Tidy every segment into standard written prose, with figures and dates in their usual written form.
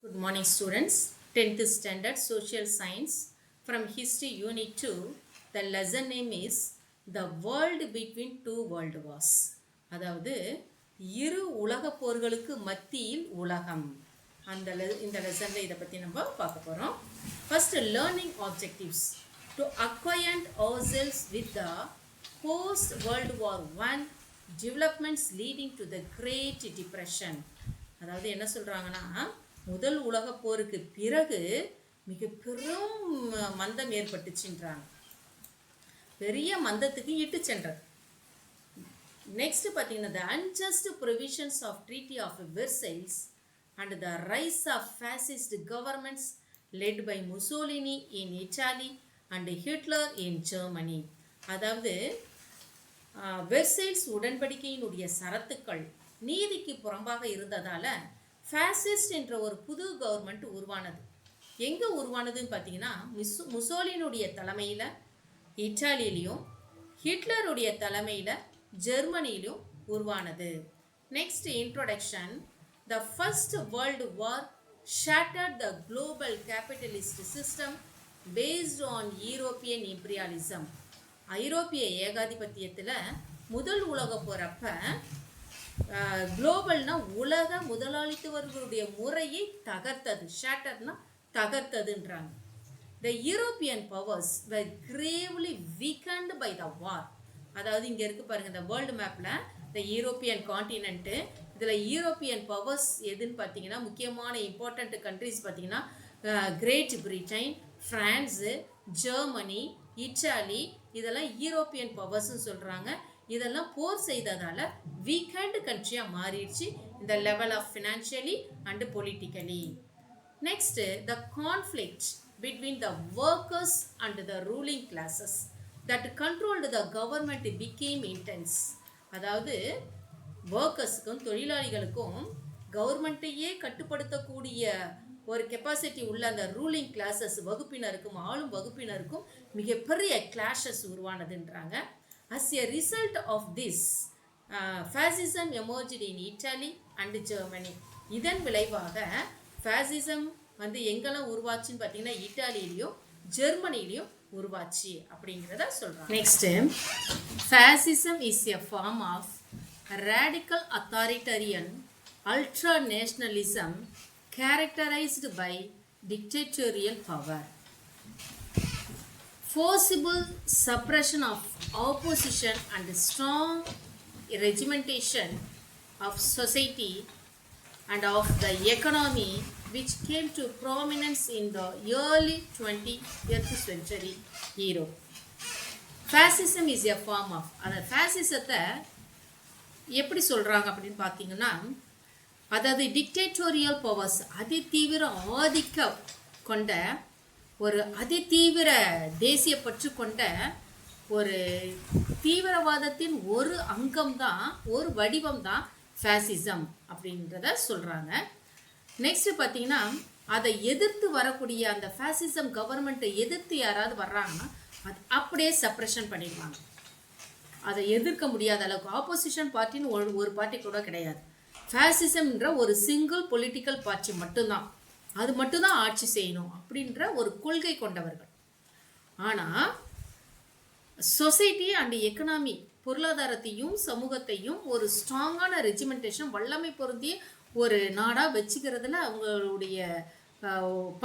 Good morning, students. 10th Standard Social Science from History Unit 2. The lesson name is The World Between Two World Wars. அதாவது இரு உலகப் போர்களுக்கு மத்தியில் உலகம். இந்த லெசனில் இதை பற்றி நம்ம பார்க்க போகிறோம். First, learning objectives. To acquaint ourselves with the post-World War I developments leading to the Great Depression. அதாவது என்ன சொல்கிறாங்கன்னா, முதல் உலகப் போருக்கு பிறகு மிக பெரும் மந்தம் ஏற்பட்டுச்சுன்றாங்க. பெரிய மந்தத்துக்கு இட்டு சென்றது. நெக்ஸ்ட் பார்த்தீங்கன்னா, the unjust provisions of Treaty of Versailles and the rise of fascist governments led by Mussolini in Italy and Hitler in Germany. அதாவது வெர்சைல்ஸ் உடன்படிக்கையினுடைய சரத்துக்கள் நீதிக்கு புறம்பாக இருந்ததால ஃபேசிஸ்ட் என்ற ஒரு புது கவர்மெண்ட் உருவானது. எங்கே உருவானதுன்னு பார்த்தீங்கன்னா, முசோலினுடைய தலைமையில் இட்டாலியிலையும் ஹிட்லருடைய தலைமையில் ஜெர்மனியிலும் உருவானது. Next introduction. The first world war shattered the global capitalist system based on European imperialism. ஐரோப்பிய ஏகாதிபத்தியத்தில் முதல் உலக போகிறப்ப குளோபல்னா உலக முதலாளித்துவர்களுடைய முறையை தகர்த்தது. ஷேட்டர்னா தகர்த்ததுன்றாங்க. The European powers were gravely weakened by the war. அதாவது இங்கே இருக்கு பாருங்க, இந்த வேர்ல்டு மேப்பில் த யூரோப்பியன் கான்டினென்ட்டு. இதில் யூரோப்பியன் பவர்ஸ் எதுன்னு பார்த்தீங்கன்னா, முக்கியமான இம்பார்ட்டண்ட் கண்ட்ரிஸ் பார்த்தீங்கன்னா Great Britain, France, Germany, Italy, இதெல்லாம் யூரோப்பியன் பவர்ஸ்ன்னு சொல்கிறாங்க. இதெல்லாம் போர் செய்ததால் வீக்கெண்ட் கண்ட்ரியாக மாறிடுச்சு இந்த level of financially and politically. Next, the conflict between the workers and the ruling classes that controlled the government became intense. அதாவது ஒர்க்கர்ஸுக்கும் தொழிலாளிகளுக்கும் கவர்மெண்ட்டையே கட்டுப்படுத்தக்கூடிய ஒரு கெப்பாசிட்டி உள்ள அந்த ரூலிங் கிளாஸஸ் வகுப்பினருக்கும் ஆளும் வகுப்பினருக்கும் மிகப்பெரிய clashes உருவானதுன்றாங்க. As a result of this, fascism emerged in Italy and Germany. இதன் விளைவாக fascism எங்கெல்லாம் உருவாச்சுன்னு பார்த்தீங்கன்னா, இட்டாலியிலையும் ஜெர்மனிலையும் உருவாச்சு அப்படிங்கிறத சொல்கிறாங்க. Next, fascism is a form of radical authoritarian ultranationalism characterized by dictatorial power, forcible suppression of opposition and strong regimentation of society and of the economy, which came to prominence in the early 20th century Europe. Fascism is a form of, அந்த fascisத்தை எப்படி சொல்கிறாங்க அப்படின்னு பார்த்தீங்கன்னா, அதாவது டிக்டேட்டோரியல் powers, அதிதீவிர ஆதிக்கம் கொண்ட ஒரு அதிதீவிர தேசிய பற்று கொண்ட ஒரு தீவிரவாதத்தின் ஒரு அங்கம்தான், ஒரு வடிவம் தான் ஃபேசிசம் அப்படின்றத சொல்கிறாங்க. நெக்ஸ்ட் பார்த்தீங்கன்னா, அதை எதிர்த்து வரக்கூடிய அந்த ஃபேசிசம் கவர்மெண்ட்டை எதிர்த்து யாராவது வர்றாங்கன்னா அது அப்படியே சப்ரெஷன் பண்ணிடுவாங்க. அதை எதிர்க்க முடியாத அளவுக்கு ஆப்போசிஷன் பார்ட்டின்னு ஒரு பார்ட்டி கூட கிடையாது. ஃபேசிசம்ன்ற ஒரு சிங்கிள் பொலிட்டிக்கல் பார்ட்டி மட்டும்தான், அது மட்டும்தான் ஆட்சி செய்யணும் அப்படின்ற ஒரு கொள்கை கொண்டவர்கள். ஆனால் சொசைட்டி அண்ட் எக்கனாமி, பொருளாதாரத்தையும் சமூகத்தையும் ஒரு ஸ்ட்ராங்கான ரெஜிமெண்டேஷன், வல்லமை பொருந்திய ஒரு நாடாக வச்சுக்கிறதுல அவங்களுடைய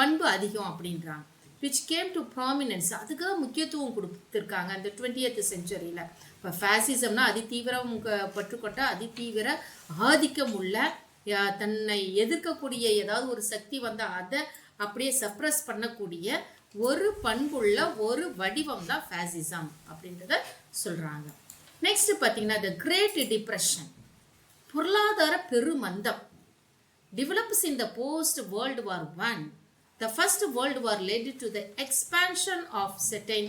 பண்பு அதிகம் அப்படின்றாங்க. விச் கேம் டு ப்ராமினன்ஸ், அதுக்கு முக்கியத்துவம் கொடுத்துருக்காங்க இந்த 20th செஞ்சுரியில். இப்போ ஃபேசிசம்னா அதிதீவிரம் பற்றுக்கொண்ட அதிதீவிர ஆதிக்கம் உள்ள, தன்னை எதிர்க்கக்கூடிய ஏதாவது ஒரு சக்தி வந்தால் அதை அப்படியே சப்ரஸ் பண்ணக்கூடிய ஒரு பண்புள்ள ஒரு வடிவம் தான் ஃபேசிசம் அப்படின்றத சொல்கிறாங்க. நெக்ஸ்ட் பார்த்தீங்கன்னா, த கிரேட் டிப்ரெஷன், பொருளாதார பெருமந்தம், develops in the post world war I. The first world war led to the expansion of certain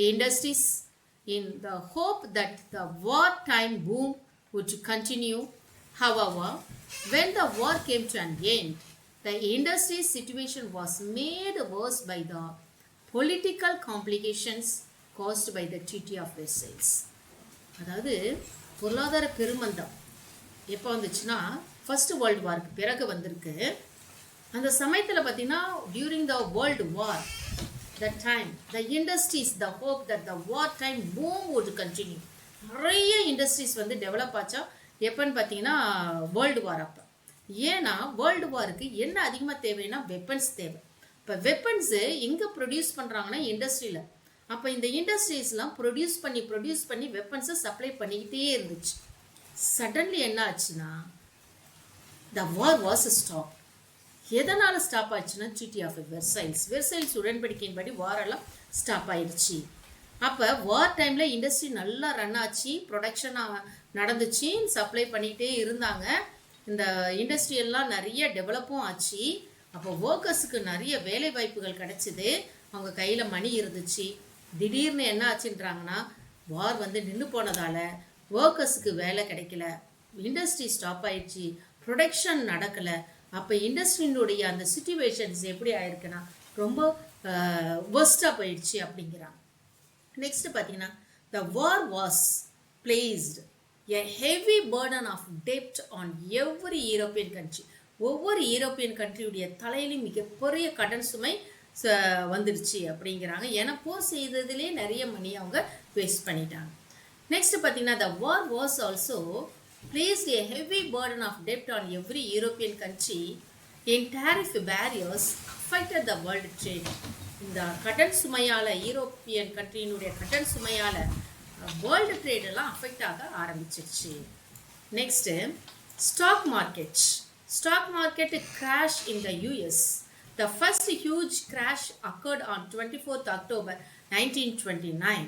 industries in the hope that the wartime boom would continue. However, when the war came to an end, the industry situation was made worse by the political complications caused by the Treaty of Versailles. அதாவது பொருளாதார பெருமந்தம் எப்போ வந்துச்சுன்னா, first world வாருக்கு பிறகு வந்திருக்கு. அந்த சமயத்தில் பார்த்தீங்கன்னா during the world war that time the industries, the hope that the war time boom would continue. நிறைய இண்டஸ்ட்ரீஸ் வந்து டெவலப் ஆச்சா எப்போன்னு பார்த்தீங்கன்னா வேர்ல்டு வார் அப்போ. ஏன்னா வேர்ல்டு வாருக்கு என்ன அதிகமாக தேவைன்னா வெப்பன்ஸ் தேவை. இப்போ வெப்பன்ஸு எங்கே ப்ரொடியூஸ் பண்ணுறாங்கன்னா இண்டஸ்ட்ரியில். அப்போ இந்த இண்டஸ்ட்ரீஸ்லாம் ப்ரொடியூஸ் பண்ணி வெப்பன்ஸை சப்ளை பண்ணிக்கிட்டே இருந்துச்சு. சடன்லி என்ன ஆச்சுன்னா த வார் வாஸ் ஸ்டாப். எதனால் ஸ்டாப் ஆயிடுச்சுன்னா ட்ரீட்டி ஆஃப் வெர்சைல்ஸ் உடன்படிக்கையின்படி வாரெல்லாம் ஸ்டாப் ஆயிடுச்சு. அப்போ வார் டைமில் இண்டஸ்ட்ரி நல்லா ரன் ஆச்சு, ப்ரொடக்ஷனாக நடந்துச்சு, சப்ளை பண்ணிக்கிட்டே இருந்தாங்க. இந்த இண்டஸ்ட்ரி எல்லாம் நிறைய டெவலப்பும் ஆச்சு. அப்போ ஒர்க்கர்ஸுக்கு நிறைய வேலை வாய்ப்புகள் கிடச்சிது, அவங்க கையில் மணி இருந்துச்சு. திடீர்னு என்ன ஆச்சுன்றாங்கன்னா வார் வந்து நின்று போனதால் ஒர்க்கர்ஸுக்கு வேலை கிடைக்கல, இண்டஸ்ட்ரி ஸ்டாப் ஆயிடுச்சு, ப்ரொடக்ஷன் நடக்கலை. அப்போ இண்டஸ்ட்ரியினுடைய அந்த சிச்சுவேஷன்ஸ் எப்படி ஆயிருக்குன்னா ரொம்ப ஒர்ஸ்டாக போயிடுச்சு அப்படிங்கிறாங்க. நெக்ஸ்ட் பார்த்தீங்கன்னா the war was placed a heavy burden of டெப்ட் ஆன் எவ்ரி யூரோப்பியன் கண்ட்ரி. ஒவ்வொரு யூரோப்பியன் கண்ட்ரியுடைய தலையிலையும் மிகப்பெரிய கடன் சுமை வந்துடுச்சு அப்படிங்கிறாங்க. ஏன்னா போர் செய்ததுலேயே நிறைய மணி அவங்க வேஸ்ட் பண்ணிட்டாங்க. நெக்ஸ்ட் பார்த்தீங்கன்னா the war was also placed a heavy burden of debt on every European country in tariff barriers affected the world trade. இந்த கடன் சுமையால் யூரோப்பியன் கண்ட்ரியினுடைய கடன் சுமையால் வேர்ல்டு ட்ரேடெல்லாம் அஃபெக்ட் ஆக ஆரம்பிச்சிருச்சு. Next stock market crash in the US. The first huge crash occurred on 24th October 1929.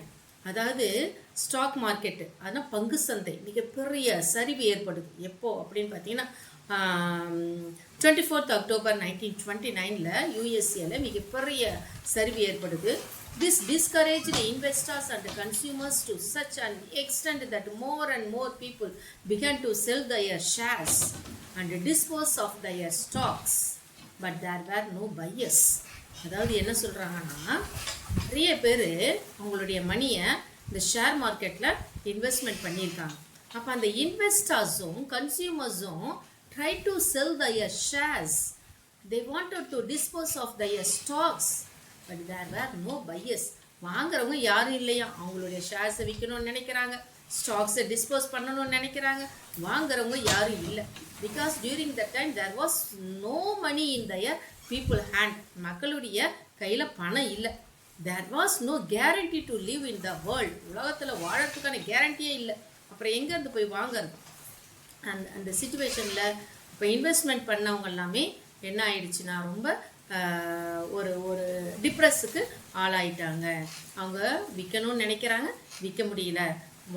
அதாவது stock market, அதனால் பங்கு சந்தை மிகப்பெரிய சரிவு ஏற்படுது. எப்போ அப்படின்னு பார்த்தீங்கன்னா 24th October 1929 யூஎஸ்ஏல மிகப்பெரிய சரிவு ஏற்படுது. This discouraged investors and consumers to such an extent that more and more people began to sell their shares and dispose of their stocks, but there were no buyers. அதாவது என்ன சொல்கிறாங்கன்னா நிறைய பேர் அவங்களுடைய மணியை இந்த ஷேர் மார்க்கெட்டில் இன்வெஸ்ட்மெண்ட் பண்ணியிருக்காங்க. அப்போ அந்த இன்வெஸ்டர்ஸும் கன்சியூமர்ஸும் try to sell their shares, they wanted to dispose of their stocks, but there were no buyers. வாங்குறவங்க யாரும் இல்லையா, அவங்களுடைய ஷேர்ஸை விற்கணும்னு நினைக்கிறாங்க, ஸ்டாக்ஸை டிஸ்போஸ் பண்ணணும்னு நினைக்கிறாங்க, வாங்குறவங்க யாரும் இல்லை. Because during the time there was no money in their people hand. மக்களுடைய கையில் பணம் இல்லை. There was no guarantee to live in the world. உலகத்தில் வாழறதுக்கான கேரண்டியே இல்லை. அப்புறம் எங்கேருந்து போய் வாங்குறது? அந்த சிச்சுவேஷனில் இப்போ இன்வெஸ்ட்மெண்ட் பண்ணவங்க எல்லாமே என்ன ஆயிடுச்சுன்னா ரொம்ப ஒரு டிப்ரெஸுக்கு ஆளாயிட்டாங்க. அவங்க விற்கணும்னு நினைக்கிறாங்க, விற்க முடியல.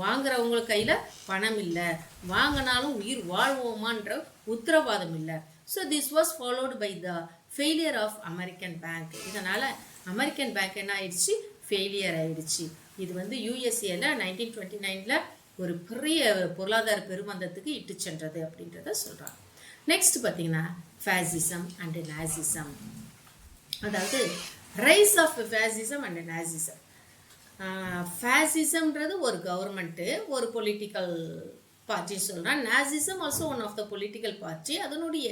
வாங்குறவங்க கையில் பணம் இல்லை, வாங்கினாலும் உயிர் வாழ்வோமான்ற உத்தரவாதம் இல்லை. So this was followed by the failure of American bank. இதனால் அமெரிக்கன் பேங்க் என்ன ஆயிடுச்சு, ஃபெயிலியர் ஆயிடுச்சு. இது வந்து யூஎஸ்ஏல 1929 ஒரு பெரிய பொருளாதார பெருமந்தத்துக்கு இட்டு சென்றது அப்படின்றத சொல்கிறாங்க. நெக்ஸ்ட் பார்த்தீங்கன்னா ஃபேசிசம் அண்ட் நாசிசம். அதாவது rise of fascism and nazism. ஃபேசிசம்ன்றது ஒரு கவர்மெண்ட்டு, ஒரு பொலிட்டிக்கல் பார்ட்டி சொல்கிறேன். Nazism also one of the political party. அதனுடைய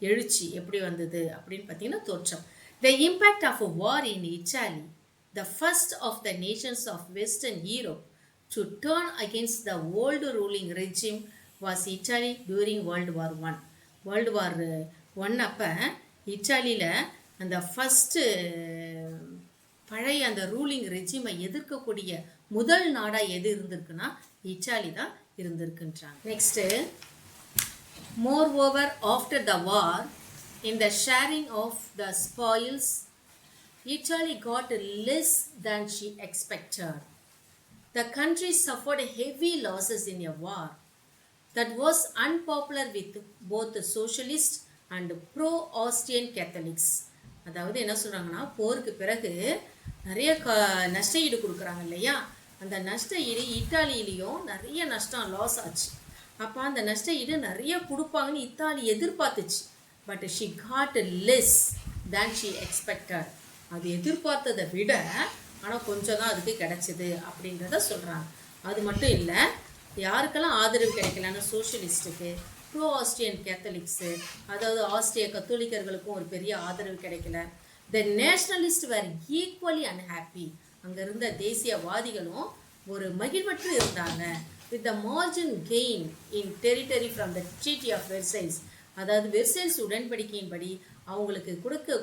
எழுச்சி எப்படி வந்தது அப்படின்னு பார்த்தீங்கன்னா தோற்றம். The impact of a war in Italy, the first of the nations of western Europe to turn against the old ruling regime was Italy during world war one. World war one அப்போ இட்டாலியில் அந்த first பழைய அந்த ruling ரெஜிமை எதிர்க்கக்கூடிய முதல் நாடாக எது இருந்திருக்குன்னா இட்டாலி தான் இருந்திருக்குன்றாங்க. Next moreover after the war in the sharing of the spoils Italy got less than she expected. The country suffered heavy losses in a war that was unpopular with both the socialist and pro-Austrian Catholics. அதாவது என்ன சொல்கிறாங்கன்னா போருக்கு பிறகு நிறைய நஷ்ட ஈடு கொடுக்குறாங்க இல்லையா, அந்த நஷ்ட ஈடு இத்தாலியிலையும் நிறைய நஷ்டம் லாஸ் ஆச்சு. அப்போ அந்த நஷ்ட ஈடு நிறைய கொடுப்பாங்கன்னு இத்தாலி எதிர்பார்த்துச்சு. But she got less than she expected. அது எதிர்பார்த்ததை விட ஆனால் கொஞ்சம் தான் அதுக்கு கிடைச்சிது அப்படின்றத சொல்கிறாங்க. அது மட்டும் இல்லை, யாருக்கெல்லாம் ஆதரவு கிடைக்கலன்னா சோஷியலிஸ்ட்டுக்கு, ப்ரோ ஆஸ்ட்ரியன் கேத்தலிக்ஸு, அதாவது ஆஸ்திரிய கத்தோலிக்கர்களுக்கும் ஒரு பெரிய ஆதரவு கிடைக்கல. The nationalist were equally unhappy. அங்கே இருந்த தேசியவாதிகளும் ஒரு மகிழ்வற்று இருந்தாங்க. With the margin gain in territory from the treaty of Versailles, அதாவது வெர்சைல்ஸ் உடன்படிக்கையின்படி அவங்களுக்கு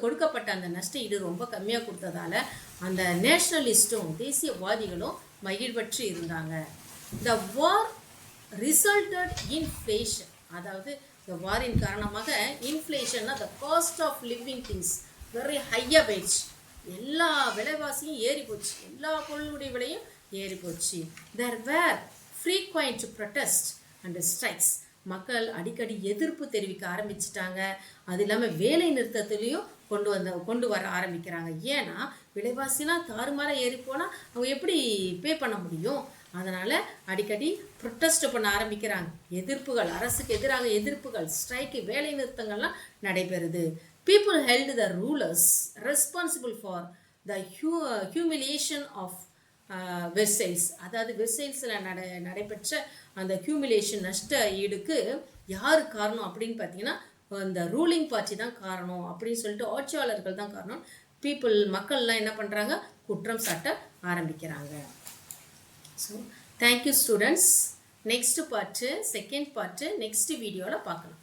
கொடுக்கப்பட்ட அந்த நஷ்ட ஈடு ரொம்ப கம்மியாக கொடுத்ததால அந்த நேஷ்னலிஸ்ட்டும் தேசியவாதிகளும் மகிழ்வற்று இருந்தாங்க. த வார் ரிசல்டட் இன்ஃப்ளேஷன், அதாவது இந்த வாரின் காரணமாக இன்ஃப்ளேஷன்னா the cost of living things very ஹையாக போயிடுச்சு. எல்லா விலைவாசியும் ஏறி போச்சு, எல்லா பொருளுடைய விலையும் ஏறி போச்சு. தேர் வேர் ஃப்ரீக்வெண்ட் ப்ரொட்டஸ்ட் அண்ட் ஸ்ட்ரைக்ஸ், மக்கள் அடிக்கடி எதிர்ப்பு தெரிவிக்க ஆரம்பிச்சிட்டாங்க. அது இல்லாமல் வேலை நிறுத்தத்துலேயும் கொண்டு வர ஆரம்பிக்கிறாங்க. ஏன்னா விலைவாசிலாம் தாறுமாறாக ஏறி போனால் அவங்க எப்படி பே பண்ண முடியும்? அதனால் அடிக்கடி ப்ரொட்டஸ்ட் பண்ண ஆரம்பிக்கிறாங்க. எதிர்ப்புகள், அரசுக்கு எதிராக எதிர்ப்புகள், ஸ்ட்ரைக்கு, வேலை நிறுத்தங்கள்லாம் நடைபெறுது. People held the rulers responsible for the humiliation of Versailles, அதாவது வெர்சைல்ஸில் நடைபெற்ற அந்த ஹியூமிலேஷன் நஷ்ட ஈடுக்கு யார் காரணம் அப்படின்னு பார்த்தீங்கன்னா இந்த ரூலிங் பார்ட்டி தான் காரணம் அப்படின்னு சொல்லிட்டு ஆட்சியாளர்கள் தான் காரணம். மக்கள்லாம் என்ன பண்ணுறாங்க, குற்றம் சாட்ட ஆரம்பிக்கிறாங்க. So thank you students. Next part, second part next வீடியோவில் பார்க்கலாம்.